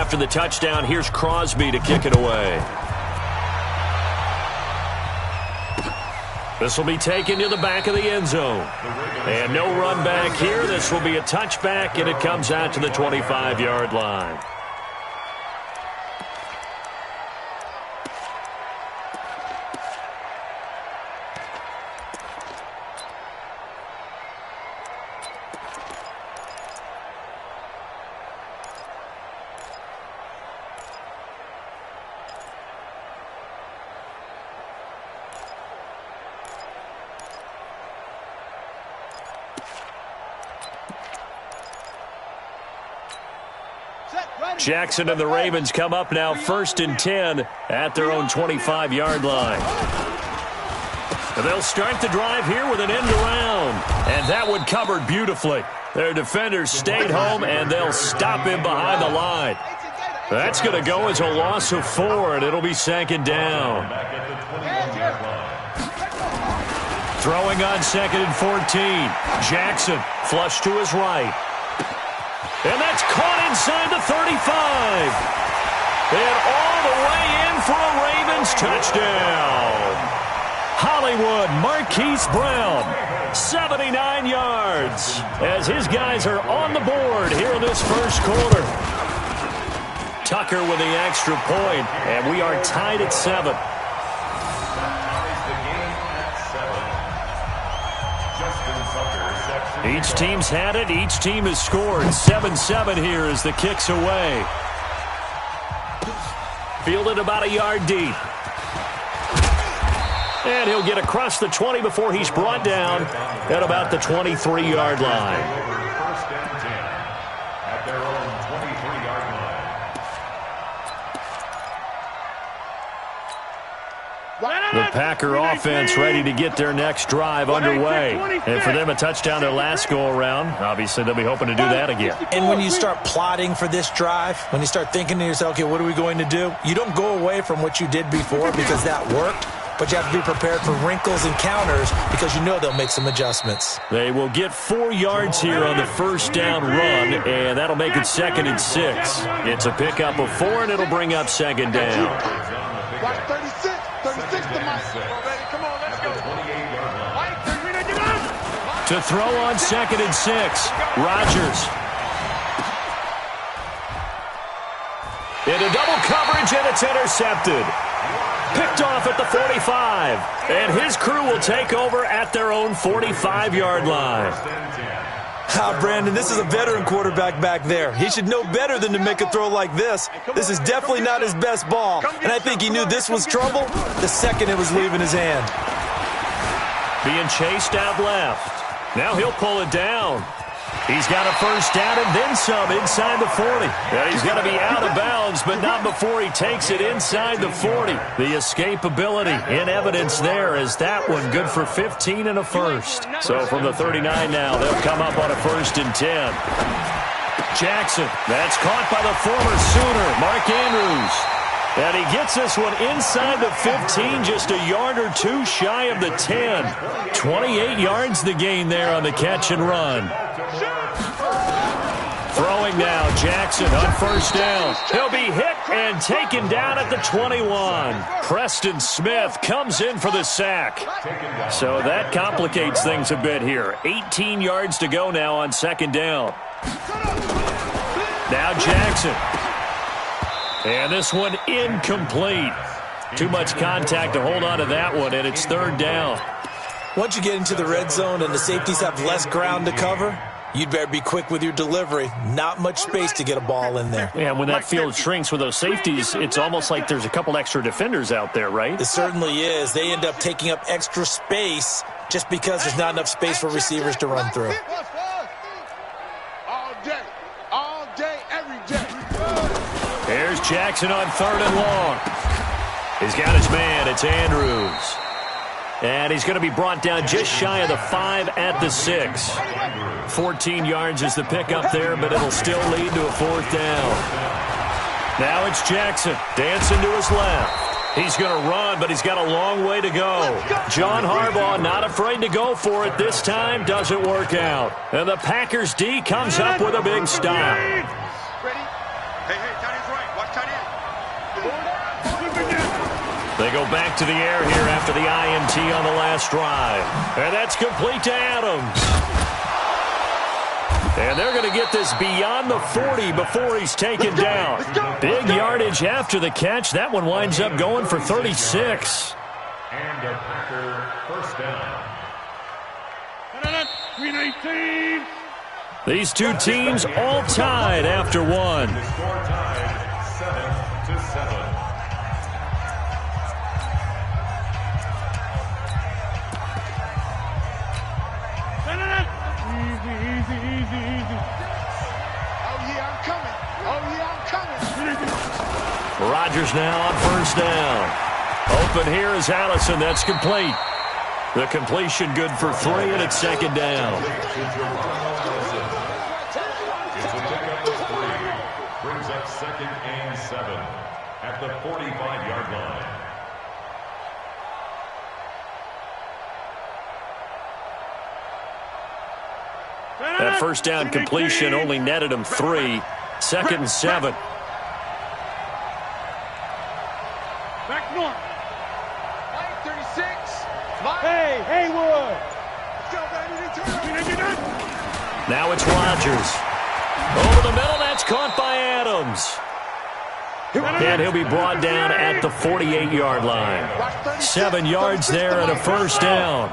after the touchdown. Here's Crosby to kick it away. This will be taken to the back of the end zone. And no run back here. This will be a touchback, and it comes out to the 25-yard line. Jackson and the Ravens come up now 1st and 10 at their own 25-yard line. And they'll start the drive here with an end around. And that one covered beautifully. Their defenders stayed home, and they'll stop him behind the line. That's going to go as a loss of 4, and it'll be 2nd down. Throwing on 2nd and 14. Jackson flush to his right. And that's caught inside the 35. And all the way in for a Ravens touchdown. Hollywood Marquise Brown, 79 yards, as his guys are on the board here in this first quarter. Tucker with the extra point, and we are tied at 7. Each team's had it. Each team has scored. 7-7 here as the kick's away. Fielded about a yard deep. And he'll get across the 20 before he's brought down at about the 23-yard line. The Packer offense ready to get their next drive underway. And for them, a touchdown their last go-around. Obviously, they'll be hoping to do that again. And when you start plotting for this drive, when you start thinking to yourself, okay, what are we going to do? You don't go away from what you did before because that worked. But you have to be prepared for wrinkles and counters because you know they'll make some adjustments. They will get 4 yards here on the first down run, and that'll make it 2nd and 6. It's a pickup of 4, and it'll bring up 2nd down. Watch 36. 36 to Mike. Come on, let's go. To throw on 2nd and 6. Rodgers. Into double coverage, and it's intercepted. Picked off at the 45. And his crew will take over at their own 45-yard line. Brandon, this is a veteran quarterback back there. He should know better than to make a throw like this. This is definitely not his best ball. And I think he knew this was trouble the second it was leaving his hand. Being chased out left. Now he'll pull it down. He's got a first down and then some inside the 40. Yeah, he's going to be out of bounds, but not before he takes it inside the 40. The escapability in evidence there is that one good for 15 and a first. So from the 39 now, they'll come up on a 1st and 10. Jackson, that's caught by the former Sooner, Mark Andrews. And he gets this one inside the 15, just a yard or 2 shy of the 10. 28 yards the gain there on the catch and run. Throwing now, Jackson on first down. He'll be hit and taken down at the 21. Preston Smith comes in for the sack. So that complicates things a bit here. 18 yards to go now on 2nd down. Now Jackson. And this one incomplete. Too much contact to hold on to that one, and it's 3rd down. Once you get into the red zone and the safeties have less ground to cover, you'd better be quick with your delivery. Not much space to get a ball in there. Yeah, when that field shrinks with those safeties, it's almost like there's a couple extra defenders out there, right? It certainly is. They end up taking up extra space just because there's not enough space for receivers to run through. All day, every day. Here's Jackson on 3rd and long. He's got his man. It's Andrews. And he's going to be brought down just shy of the 5 at the 6. 14 yards is the pickup there, but it'll still lead to a 4th down. Now it's Jackson dancing to his left. He's going to run, but he's got a long way to go. John Harbaugh not afraid to go for it this time. Doesn't work out. And the Packers D comes up with a big stop. Ready? Hey, They go back to the air here after the INT on the last drive. And that's complete to Adams. And they're going to get this beyond the 40 before he's taken down. Big yardage after the catch. That one winds up going for 36. And a Packer first down. These two teams all tied after one. The score tied 7-7. Rodgers now on first down. Open here is Allison. That's complete. The completion good for 3, and it's second down. It's a pickup of 3. Brings up 2nd and 7 at the 45-yard line. That first down completion only netted him 3. 2nd and 7. Back north. 36. Hey, Haywood. Let's go, baby. Now it's Rodgers. Over the middle, that's caught by Adams. And he'll be brought down at the 48-yard line. 7 yards there and a first down.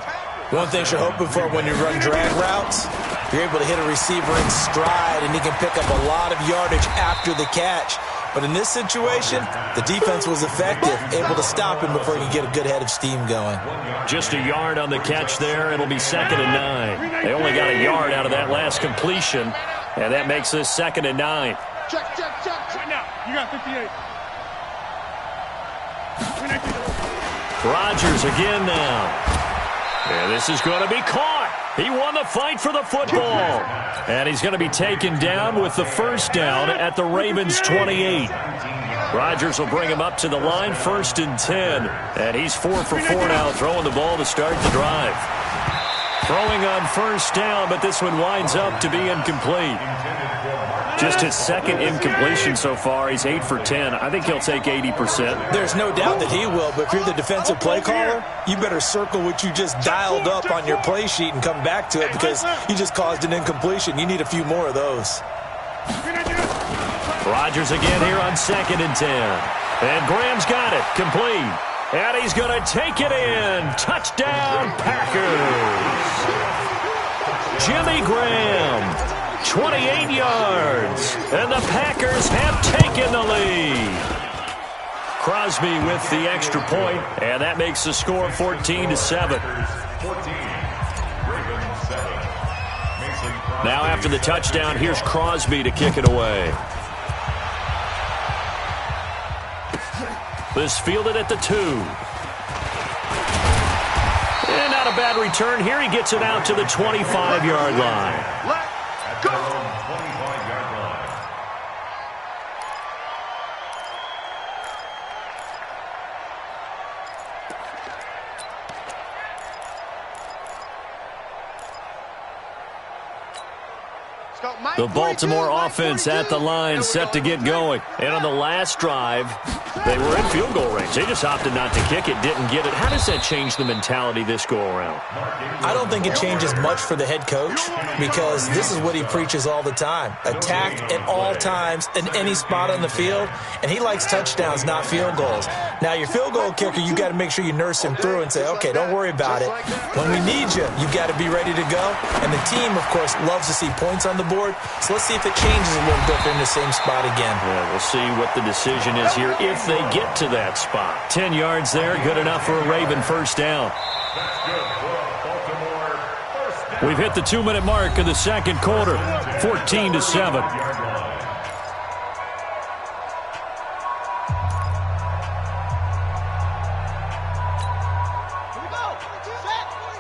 One thing you're hoping for when you run drag routes, you're able to hit a receiver in stride, and he can pick up a lot of yardage after the catch. But in this situation, the defense was effective, able to stop him before he could get a good head of steam going. Just a yard on the catch there. It'll be 2nd and 9. They only got a yard out of that last completion, and that makes this 2nd and 9. Check. Right now, you got 58. Rodgers again now. And this is going to be caught. He won the fight for the football. And he's going to be taken down with the first down at the Ravens' 28. Rodgers will bring him up to the line, 1st and 10. And he's 4 for 4 now, throwing the ball to start the drive. Throwing on first down, but this one winds up to be incomplete. Just his 2nd incompletion so far. He's 8 for 10. I think he'll take 80%. There's no doubt that he will, but if you're the defensive play caller, you better circle what you just dialed up on your play sheet and come back to it, because you just caused an incompletion. You need a few more of those. Rodgers again here on 2nd and 10. And Graham's got it. Complete. And he's going to take it in. Touchdown, Packers. Jimmy Graham. 28 yards, and the Packers have taken the lead. Crosby with the extra point, and that makes the score 14-7. Now after the touchdown, here's Crosby to kick it away. This fielded at the 2. And not a bad return here. He gets it out to the 25-yard line. Their own 25-yard line. The Baltimore offense at the line, set to get going. And on the last drive, they were in field goal range. They just opted not to kick it, didn't get it. How does that change the mentality this go-around? I don't think it changes much for the head coach, because this is what he preaches all the time. Attack at all times in any spot on the field, and he likes touchdowns, not field goals. Now, your field goal kicker, you got to make sure you nurse him through and say, okay, don't worry about it. When we need you, you got to be ready to go. And the team, of course, loves to see points on the board. So let's see if it changes a little bit. They're in the same spot again. Yeah, we'll see what the decision is here if they get to that spot. 10 yards there, good enough for a Raven first down. We've hit the 2-minute mark of the second quarter, 14-7.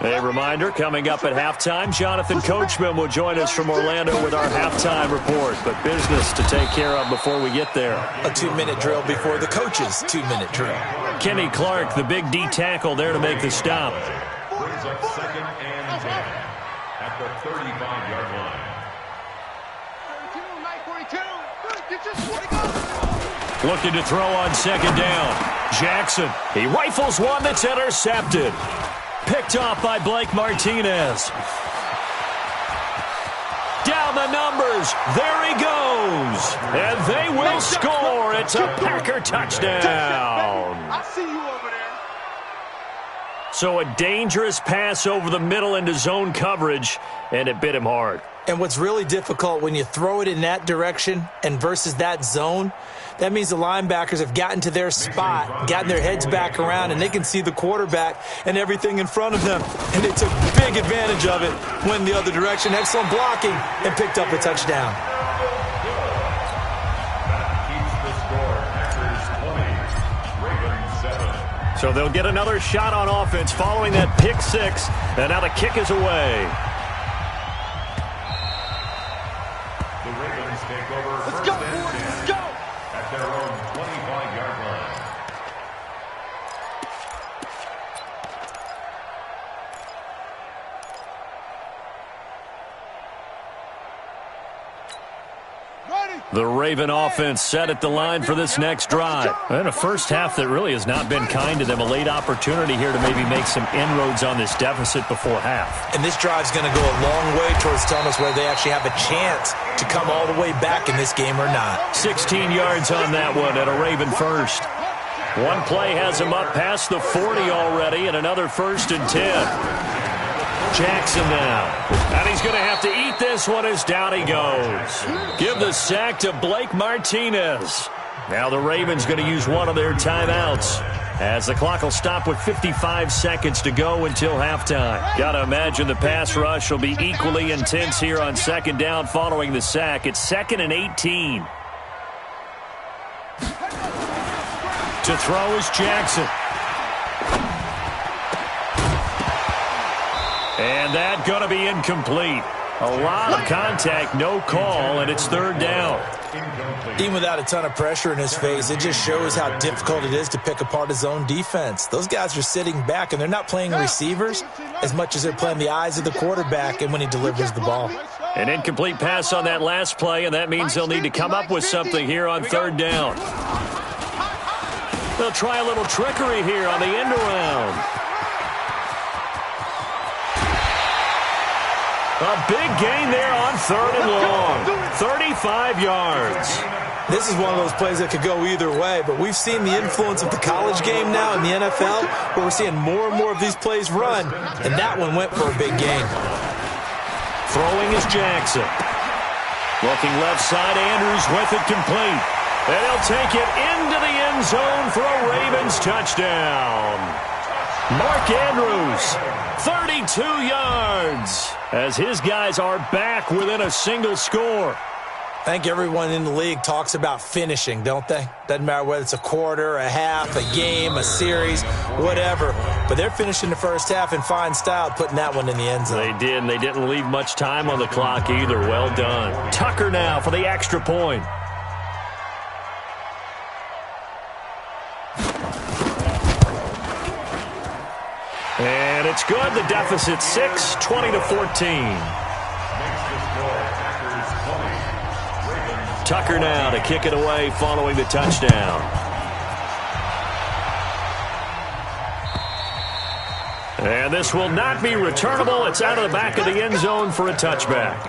A reminder, coming up at halftime, Jonathan Coachman will join us from Orlando with our halftime report. But business to take care of before we get there. A 2-minute drill before the coach's 2-minute drill. Kenny Clark, the big D tackle, there to make the stop. Brings up 2nd and 10 at the 35-yard line. 42, 42. Get your 40 go. Looking to throw on second down. Jackson, he rifles one that's intercepted. Picked off by Blake Martinez. Down the numbers. There he goes. And they will score. It's a Packer touchdown. I see you over there. So a dangerous pass over the middle into zone coverage, and it bit him hard. And what's really difficult when you throw it in that direction and versus that zone, that means the linebackers have gotten to their spot, gotten their heads back around, and they can see the quarterback and everything in front of them. And they took big advantage of it, went the other direction, excellent blocking, and picked up a touchdown. So they'll get another shot on offense following that pick six, and now the kick is away. The Ravens take over Let's first go, and boys. 10 Let's go. at their own 25-yard line. The Raven offense set at the line for this next drive. And a first half that really has not been kind to them. A late opportunity here to maybe make some inroads on this deficit before half. And this drive's going to go a long way towards telling us whether they actually have a chance to come all the way back in this game or not. 16 yards on that one at a Raven first. One play has him up past the 40 already, and another 1st and 10. Jackson now. And he's going to have to eat this one as down he goes. Give the sack to Blake Martinez. Now the Ravens going to use one of their timeouts, as the clock will stop with 55 seconds to go until halftime. Got to imagine the pass rush will be equally intense here on second down following the sack. It's 2nd and 18. To throw is Jackson. And that going to be incomplete. A lot of contact, no call, and it's 3rd down. Even without a ton of pressure in his face, it just shows how difficult it is to pick apart his own defense. Those guys are sitting back, and they're not playing receivers as much as they're playing the eyes of the quarterback and when he delivers the ball. An incomplete pass on that last play, and that means they'll need to come up with something here on 3rd down. They'll try a little trickery here on the end around. A big gain there on 3rd and long. 35 yards. This is one of those plays that could go either way, but we've seen the influence of the college game now in the NFL, where we're seeing more and more of these plays run, and that one went for a big gain. Throwing is Jackson. Looking left side, Andrews with it complete. And he'll take it into the end zone for a Ravens touchdown. Mark Andrews, 32 yards, as his guys are back within a single score. I think everyone in the league talks about finishing, don't they? Doesn't matter whether it's a quarter, a half, a game, a series, whatever. But they're finishing the first half in fine style, putting that one in the end zone. They did, and they didn't leave much time on the clock either. Well done. Tucker now for the extra point. And it's good. The deficit 6, 20-14. Tucker now to kick it away following the touchdown. And this will not be returnable. It's out of the back of the end zone for a touchback.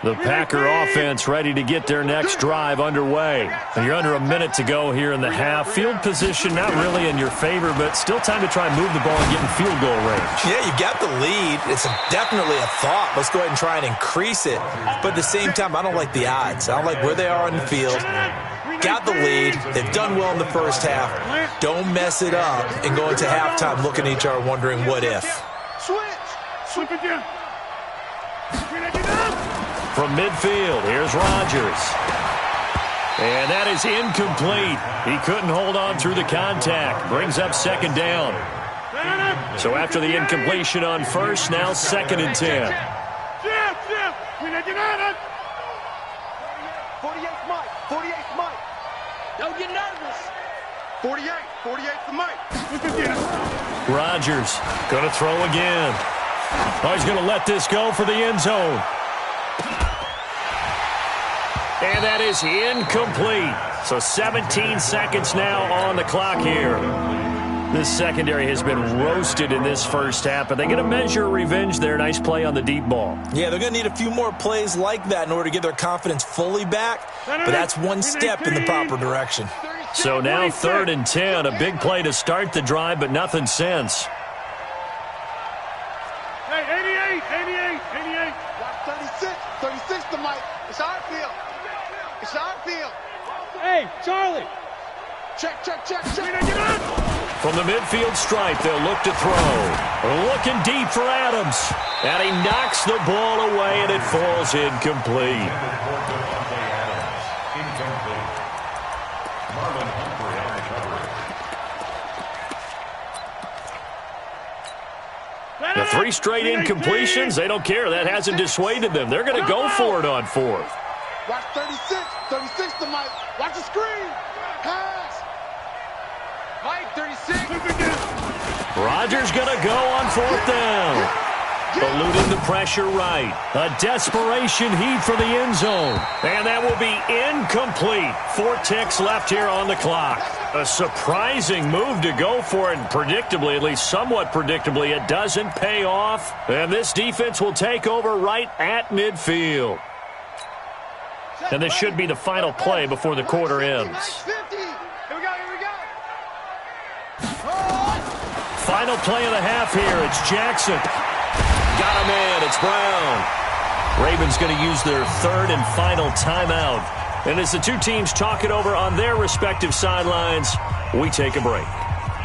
The Packer offense ready to get their next drive underway. And you're under a minute to go here in the half. Field position not really in your favor, but still time to try and move the ball and get in field goal range. Yeah, you got the lead. It's definitely a thought. Let's go ahead and try and increase it. But at the same time, I don't like the odds. I don't like where they are on the field. Got the lead. They've done well in the first half. Don't mess it up and go into halftime looking at each other wondering what if. Switch again. From midfield, here's Rodgers. And that is incomplete. He couldn't hold on through the contact. Brings up second down. So after the incompletion on first, now 2nd and 10. 48 Mike. Don't get nervous. 48's the mic. Rodgers going to throw again. Oh, he's going to let this go for the end zone. And that is incomplete. So 17 seconds now on the clock here. This secondary has been roasted in this first half, but they're going to measure revenge there. Nice play on the deep ball. Yeah, they're going to need a few more plays like that in order to get their confidence fully back, but that's one step in the proper direction. So now 3rd and 10, a big play to start the drive, but nothing since. Hey, 88. Watch 36 the mic. It's our field. It's our field. Hey, Charlie. Check. From the midfield stripe, they'll look to throw. Looking deep for Adams. And he knocks the ball away, and it falls incomplete. The 3 straight incompletions, they don't care. That hasn't dissuaded them. They're going to go for it on 4th. Watch 36 the mic. Watch the screen. Pass. Mike, 36. Rodgers going to go on 4th down. Eluding the pressure right. A desperation heat for the end zone. And that will be incomplete. 4 ticks left here on the clock. A surprising move to go for it. And predictably, at least somewhat predictably, it doesn't pay off. And this defense will take over right at midfield. And this should be the final play before the quarter ends. Here we go. Final play of the half here. It's Jackson. Got a man. It's Brown. Ravens going to use their 3rd and final timeout. And as the two teams talk it over on their respective sidelines, we take a break.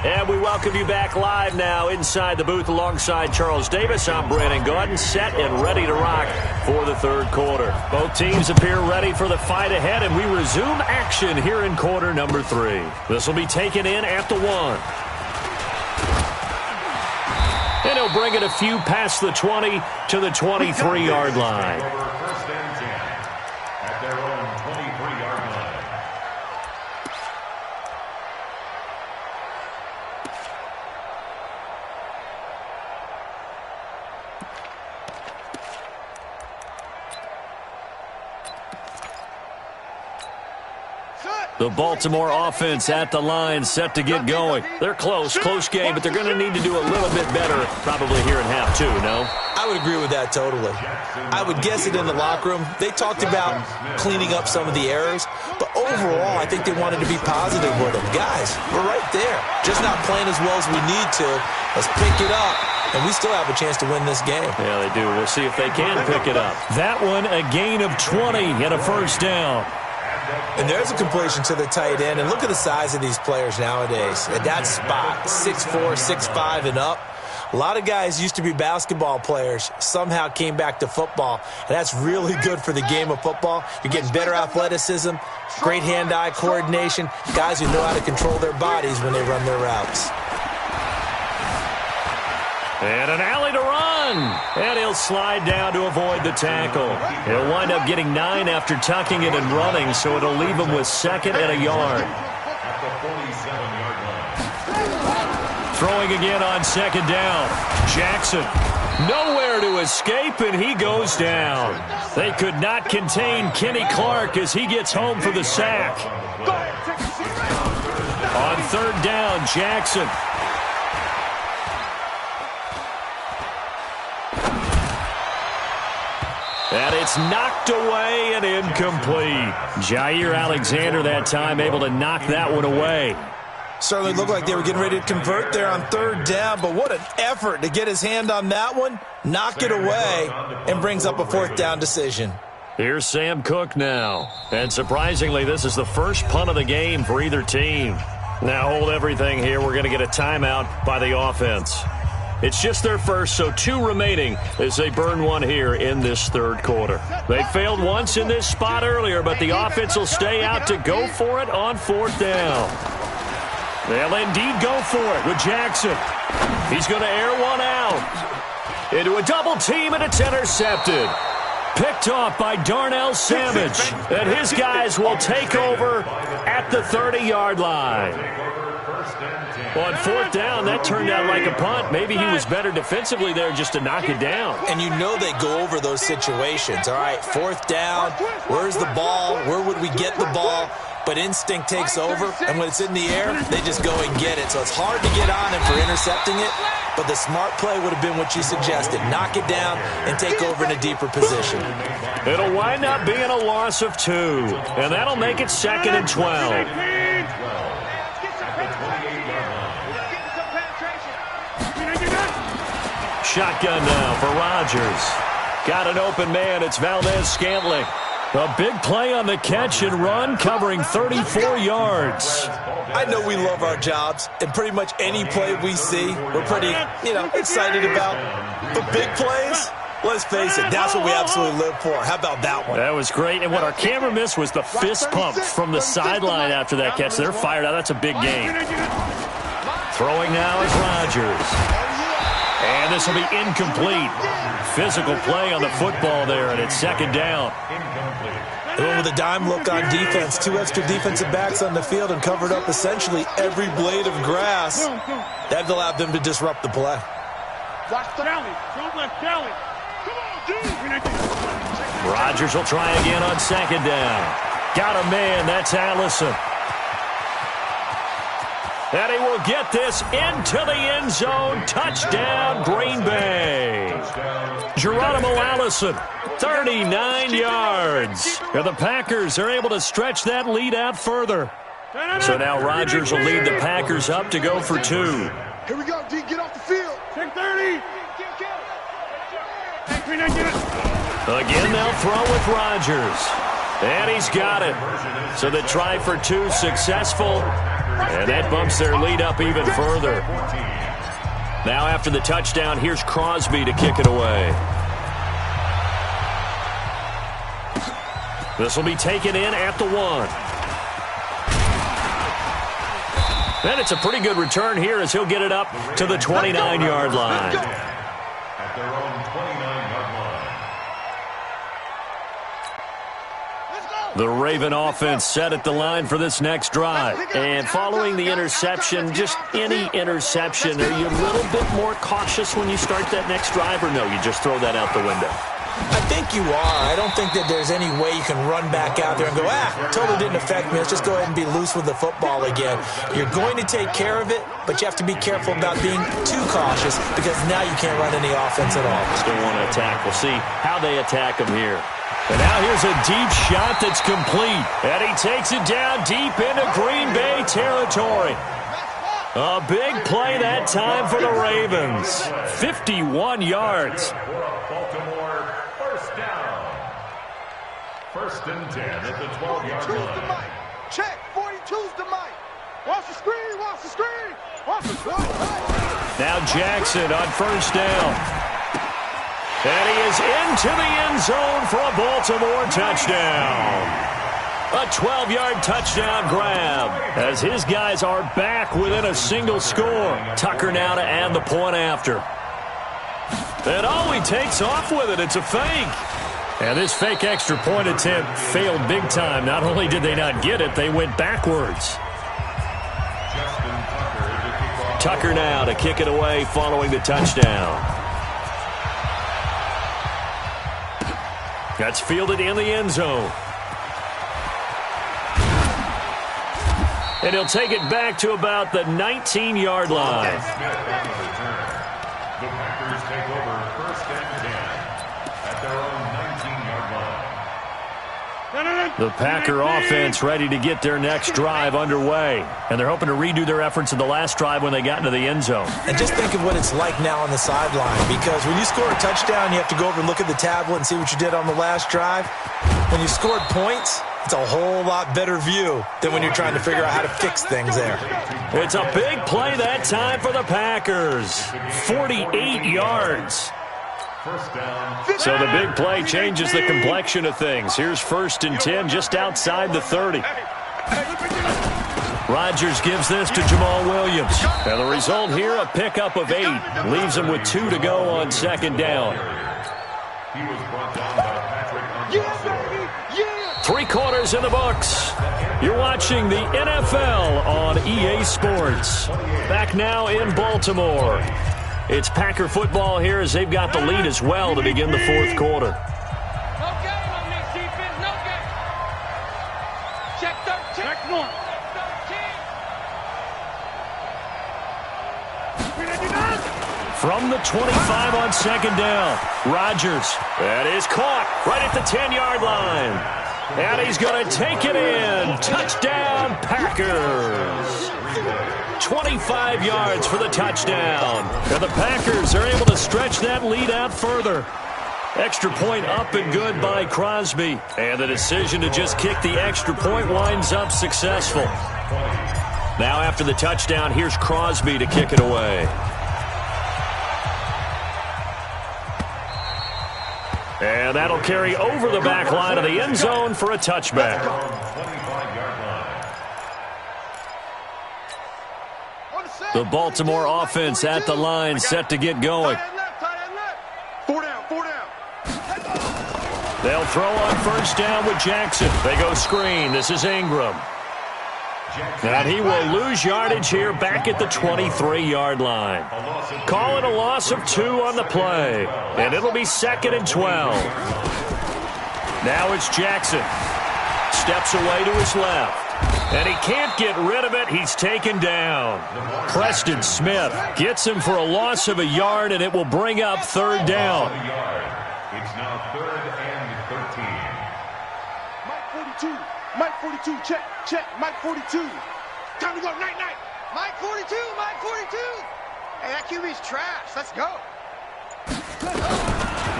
And we welcome you back live now inside the booth alongside Charles Davis. I'm Brandon Gaudin, set and ready to rock for the 3rd quarter. Both teams appear ready for the fight ahead, and we resume action here in quarter number 3. This will be taken in at the 1. And he'll bring it a few past the 20 to the 23-yard line. First and 10 at their own 23-yard line. The Baltimore offense at the line, set to get going. They're close game, but they're going to need to do a little bit better probably here in half 2, no? I would agree with that totally. I would guess it in the locker room. They talked about cleaning up some of the errors, but overall, I think they wanted to be positive with them. Guys, we're right there. Just not playing as well as we need to. Let's pick it up, and we still have a chance to win this game. Yeah, they do. We'll see if they can pick it up. That one, a gain of 20 and a first down. And there's a completion to the tight end. And look at the size of these players nowadays. At that spot, 6'4", 6'5", and up. A lot of guys used to be basketball players, somehow came back to football. And that's really good for the game of football. You're getting better athleticism, great hand-eye coordination, guys who know how to control their bodies when they run their routes. And an alley to run. And he'll slide down to avoid the tackle. He'll wind up getting 9 after tucking it and running, so it'll leave him with 2nd and a yard. At the 47-yard line. Throwing again on 2nd down. Jackson. Nowhere to escape, and he goes down. They could not contain Kenny Clark as he gets home for the sack. On 3rd down, Jackson. And it's knocked away and incomplete. Jair Alexander that time able to knock that one away. Certainly looked like they were getting ready to convert there on 3rd down, but what an effort to get his hand on that one, knock it away, and brings up a 4th down decision. Here's Sam Cook now. And surprisingly, this is the first punt of the game for either team. Now hold everything here. We're going to get a timeout by the offense. It's just their first, so 2 remaining as they burn one here in this 3rd quarter. They failed once in this spot earlier, but the offense will stay out to go for it on 4th down. They'll indeed go for it with Jackson. He's going to air one out. Into a double team, and it's intercepted. Picked off by Darnell Savage. And his guys will take over at the 30-yard line. Well, on fourth down, that turned out like a punt. Maybe he was better defensively there just to knock it down. And you know they go over those situations. All right, fourth down, where's the ball? Where would we get the ball? But instinct takes over, and when it's in the air, they just go and get it. So it's hard to get on him for intercepting it, but the smart play would have been what you suggested. Knock it down and take over in a deeper position. It'll wind up being a loss of 2, and that'll make it 2nd and 12. Shotgun now for Rodgers. Got an open man. It's Valdez-Scantling. A big play on the catch and run, covering 34 yards. I know we love our jobs, and pretty much any play we see, we're pretty, excited about. But big plays, let's face it, that's what we absolutely live for. How about that one? That was great, and what our camera missed was the fist pump from the sideline after that catch. They're fired out. That's a big game. Throwing now is Rodgers. And this will be incomplete. Physical play on the football there, and it's 2nd down. They went with a dime look on defense. 2 extra defensive backs on the field and covered up essentially every blade of grass. That allowed them to disrupt the play. Rodgers will try again on 2nd down. Got a man. That's Allison. And he will get this into the end zone. Touchdown, Green Bay. Geronimo Allison, 39 yards. And the Packers are able to stretch that lead out further. So now Rodgers will lead the Packers up to go for 2. Here we go, D. Get off the field. 30. Again, they'll throw with Rodgers. And he's got it. So the try for 2 successful. And that bumps their lead up even further. Now after the touchdown, here's Crosby to kick it away. This will be taken in at the 1. And it's a pretty good return here as he'll get it up to the 29-yard line. At their own 29-yard line. The Raven offense set at the line for this next drive. And following the interception, just any interception, are you a little bit more cautious when you start that next drive, or no, you just throw that out the window? I think you are. I don't think that there's any way you can run back out there and go, totally didn't affect me. Let's just go ahead and be loose with the football again. You're going to take care of it, but you have to be careful about being too cautious because now you can't run any offense at all. Still want to attack. We'll see how they attack him here. And now here's a deep shot that's complete. And he takes it down deep into Green Bay territory. A big play that time for the Ravens. 51 yards. Baltimore, first down. 1st and 10 at the 12-yard line. Check, 42's the mic. Watch the screen, watch the screen. Watch the screen. Now Jackson on 1st down. And he is into the end zone for a Baltimore touchdown. A 12-yard touchdown grab as his guys are back within a single score. Tucker now to add the point after. And he takes off with it. It's a fake. And this fake extra point attempt failed big time. Not only did they not get it, they went backwards. Tucker now to kick it away following the touchdown. That's fielded in the end zone. And he'll take it back to about the 19-yard line. The Packers take over 1st and 10 at their own 19-yard line. The Packer offense ready to get their next drive underway. And they're hoping to redo their efforts in the last drive when they got into the end zone. And just think of what it's like now on the sideline, because when you score a touchdown, you have to go over and look at the tablet and see what you did on the last drive. When you scored points, it's a whole lot better view than when you're trying to figure out how to fix things there. It's a big play that time for the Packers. 48 yards. So the big play changes the complexion of things. Here's 1st and 10 just outside the 30. Rodgers gives this to Jamal Williams. And the result here, a pickup of 8. Leaves him with 2 to go on 2nd down. He was brought down by Patrick. 3 quarters in the books. You're watching the NFL on EA Sports. Back now in Baltimore. It's Packer football here as they've got the lead as well to begin the 4th quarter. No game on this defense. No game. Check 13. Check 1. From the 25 on 2nd down, Rodgers. That is caught right at the 10-yard line. And he's going to take it in. Touchdown, Packers. 25 yards for the touchdown. And the Packers are able to stretch that lead out further. Extra point up and good by Crosby. And the decision to just kick the extra point winds up successful. Now after the touchdown, here's Crosby to kick it away. And that'll carry over the back line of the end zone for a touchback. The Baltimore offense at the line, set to get going. 4 down, 4 down. They'll throw on 1st down with Jackson. They go screen. This is Ingram. And he will lose yardage here back at the 23-yard line. Call it a loss of 2 on the play. And it'll be 2nd and 12. Now it's Jackson. Steps away to his left. And he can't get rid of it. He's taken down. Preston Smith gets him for a loss of a yard, and it will bring up 3rd down. It's now 3rd and 13. Mike 42. Mike 42. Check, check. Mike 42. Time to go. Night, night. Mike 42. Mike 42. Hey, that QB's trash. Let's go.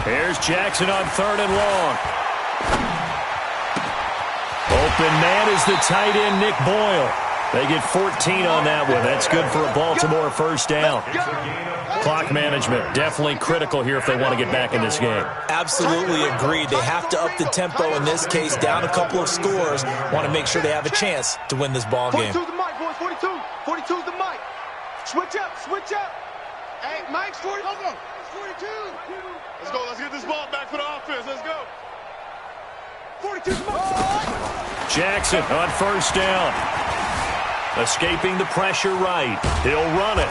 Here's Jackson on 3rd and long. Open man is the tight end, Nick Boyle. They get 14 on that one. That's good for a Baltimore 1st down. Clock management definitely critical here if they want to get back in this game. Absolutely agreed. They have to up the tempo in this case, down a couple of scores. Want to make sure they have a chance to win this ball game. 42's the mic, boys. 42. 42's the mic. Switch up, switch up. Hey, Mike's 40. Go, go. 42. Let's go. Let's get this ball back for the offense. Let's go. 42's the mic. Jackson on 1st down. Escaping the pressure right. He'll run it.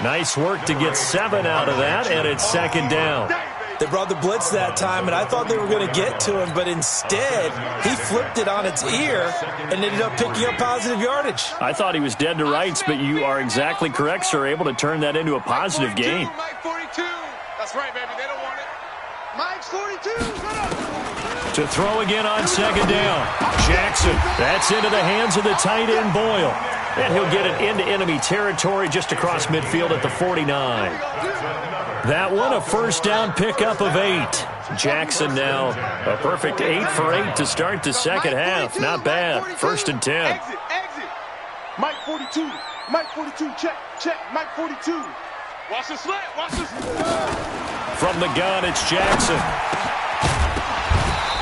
Nice work to get 7 out of that, and it's 2nd down. They brought the blitz that time, and I thought they were going to get to him, but instead, he flipped it on its ear and ended up picking up positive yardage. I thought he was dead to rights, but you are exactly correct, sir, able to turn that into a positive gain. Mike 42. That's right, baby. They don't want it. Mike's 42. To throw again on 2nd down. Jackson, that's into the hands of the tight end, Boyle. And he'll get it into enemy territory just across midfield at the 49. That one, a 1st down pickup of 8. Jackson now a perfect 8 for 8 to start the 2nd half. Not bad. 1st and 10. Exit, exit. Mike 42. Mike 42. Check, check. Mike 42. Watch the slant. Watch the slant. From the gun, it's Jackson.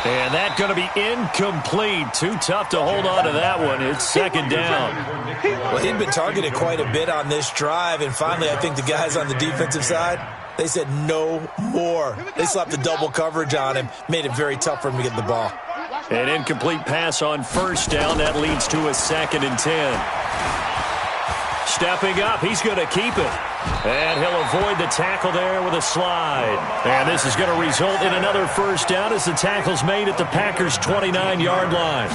And that's going to be incomplete. Too tough to hold on to that one. It's 2nd down. Well, he'd been targeted quite a bit on this drive, and finally I think the guys on the defensive side, they said no more. They slapped the double coverage on him, made it very tough for him to get the ball. An incomplete pass on 1st down. That leads to a 2nd and 10. Stepping up, he's going to keep it. And he'll avoid the tackle there with a slide. And this is going to result in another 1st down as the tackle's made at the Packers' 29-yard line.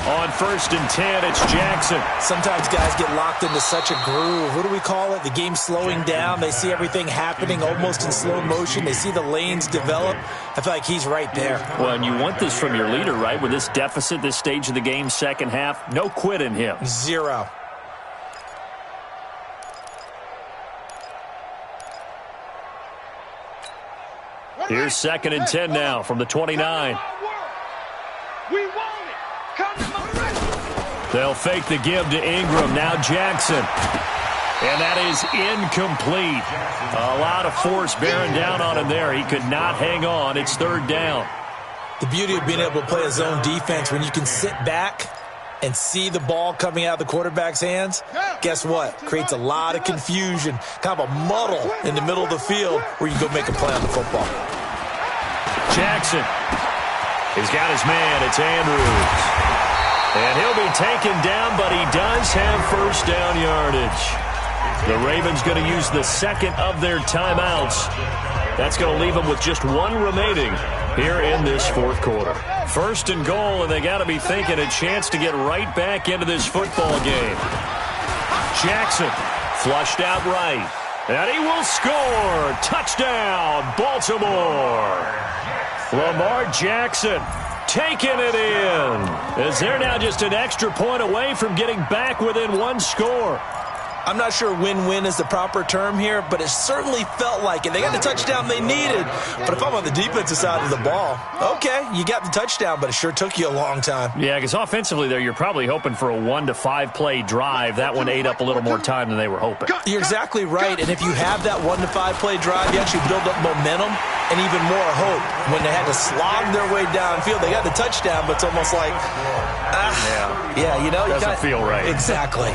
On 1st and 10, it's Jackson. Sometimes guys get locked into such a groove. What do we call it? The game's slowing down. They see everything happening almost in slow motion. They see the lanes develop. I feel like he's right there. Well, and you want this from your leader, right? With this deficit, this stage of the game, 2nd half, no quit in him. 0. Here's 2nd and 10 now from the 29. We want it. Come to my right. They'll fake the give to Ingram. Now Jackson. And that is incomplete. A lot of force bearing down on him there. He could not hang on. It's 3rd down. The beauty of being able to play a zone defense when you can sit back and see the ball coming out of the quarterback's hands, guess what? Creates a lot of confusion, kind of a muddle in the middle of the field where you go make a play on the football. Jackson. He's got his man. It's Andrews. And he'll be taken down, but he does have first down yardage. The Ravens going to use the second of their timeouts. That's going to leave them with just one remaining here in this fourth quarter. First and goal, and they got to be thinking a chance to get right back into this football game. Jackson flushed out right. And he will score. Touchdown, Baltimore. Lamar Jackson taking it in. As they're now just an extra point away from getting back within one score. I'm not sure win-win is the proper term here, but it certainly felt like it. They got the touchdown they needed. But if I'm on the defensive side of the ball, okay, you got the touchdown, but it sure took you a long time. Yeah, because offensively there, you're probably hoping for a 1 to 5 play drive. That one ate up a little more time than they were hoping. You're exactly right, and if you have that 1 to 5 play drive, you actually build up momentum and even more hope. When they had to slog their way downfield, they got the touchdown, but it's almost like, yeah, you know. Doesn't feel right. Exactly.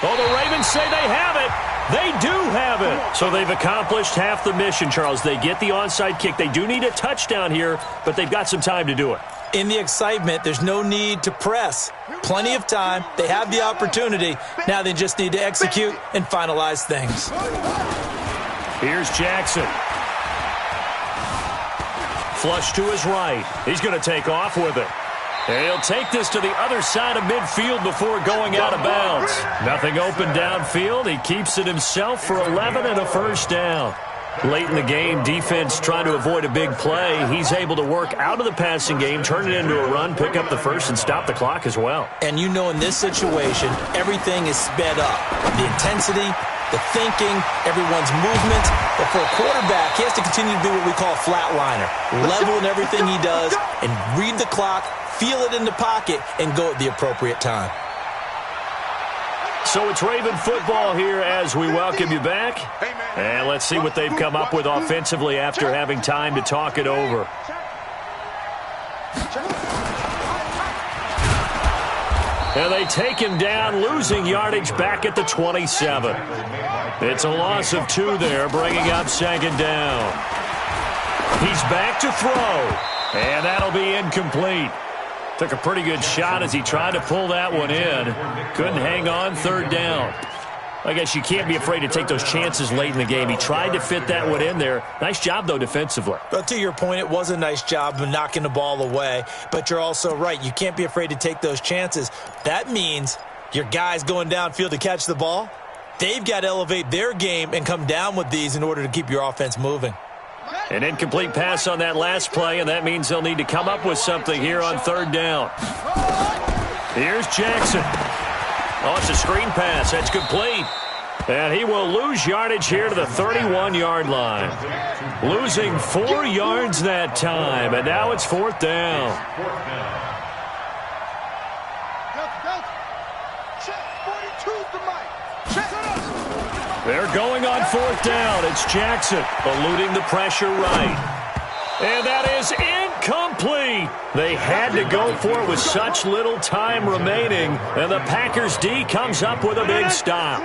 Well, the Ravens say they have it. They do have it. So they've accomplished half the mission, Charles. They get the onside kick. They do need a touchdown here, but they've got some time to do it. In the excitement, there's no need to press. Plenty of time. They have the opportunity. Now they just need to execute and finalize things. Here's Jackson. Flush to his right. He's going to take off with it. And he'll take this to the other side of midfield before going out of bounds. Nothing open downfield. He keeps it himself for 11 and a first down. Late in the game, defense trying to avoid a big play. He's able to work out of the passing game, turn it into a run, pick up the first, and stop the clock as well. And you know in this situation, everything is sped up. The intensity, the thinking, everyone's movement. But for a quarterback, he has to continue to be what we call a flatliner. Level in everything he does and read the clock, feel it in the pocket, and go at the appropriate time. So it's Raven football here as we welcome you back. And let's see what they've come up with offensively after having time to talk it over. And they take him down, losing yardage back at the 27. It's a loss of 2 there, bringing up second down. He's back to throw, and that'll be incomplete. Took a pretty good shot as he tried to pull that one in. Couldn't hang on, third down. I guess you can't be afraid to take those chances late in the game. He tried to fit that one in there. Nice job, though, defensively. But to your point, it was a nice job of knocking the ball away. But you're also right. You can't be afraid to take those chances. That means your guys going downfield to catch the ball, they've got to elevate their game and come down with these in order to keep your offense moving. An incomplete pass on that last play, and that means they'll need to come up with something here on third down. Here's Jackson. Oh, it's a screen pass. That's complete. And he will lose yardage here to the 31-yard line. Losing 4 yards that time, and now it's fourth down. They're going on fourth down. It's Jackson eluding the pressure right. And that is incomplete. They had to go for it with such little time remaining. And the Packers D comes up with a big stop.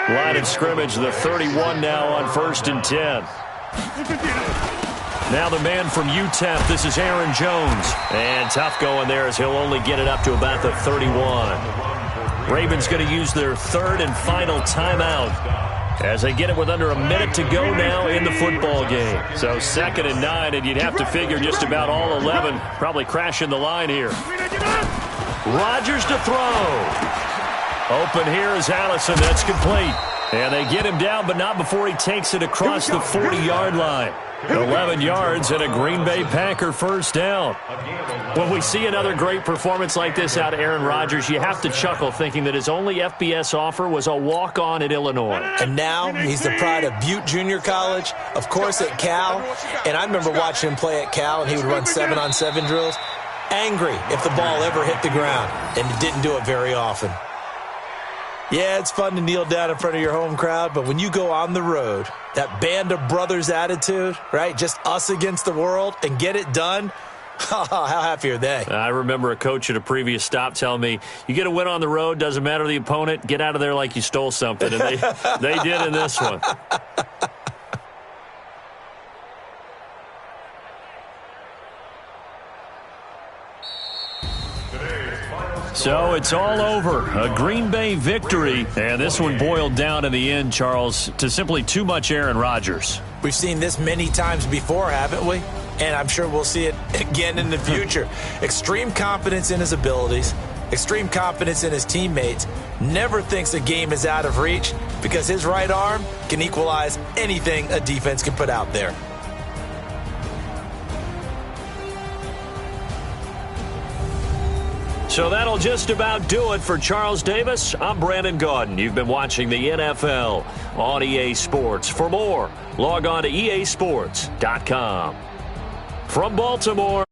Line of scrimmage, the 31 now on 1st and 10. Now the man from UTEP, this is Aaron Jones. And tough going there as he'll only get it up to about the 31. Ravens going to use their third and final timeout as they get it with under a minute to go now in the football game. So 2nd and 9, and you'd have to figure just about all 11 probably crashing the line here. Rodgers to throw. Open here is Allison. That's complete. And they get him down, but not before he takes it across the 40-yard line. 11 yards and a Green Bay Packer first down. When we see another great performance like this out of Aaron Rodgers, you have to chuckle thinking that his only FBS offer was a walk-on at Illinois. And now he's the pride of Butte Junior College, of course at Cal. And I remember watching him play at Cal, and he would run 7-on-7 drills. Angry if the ball ever hit the ground, and it didn't do it very often. Yeah, it's fun to kneel down in front of your home crowd, but when you go on the road, that band of brothers attitude, right, just us against the world, and get it done, how happy are they? I remember a coach at a previous stop telling me, you get a win on the road, doesn't matter the opponent, get out of there like you stole something, and they did in this one. So it's all over. A Green Bay victory. And this one boiled down in the end, Charles, to simply too much Aaron Rodgers. We've seen this many times before, haven't we? And I'm sure we'll see it again in the future. Extreme confidence in his abilities, extreme confidence in his teammates, never thinks a game is out of reach because his right arm can equalize anything a defense can put out there. So that'll just about do it for Charles Davis. I'm Brandon Gaudin. You've been watching the NFL on EA Sports. For more, log on to easports.com. From Baltimore,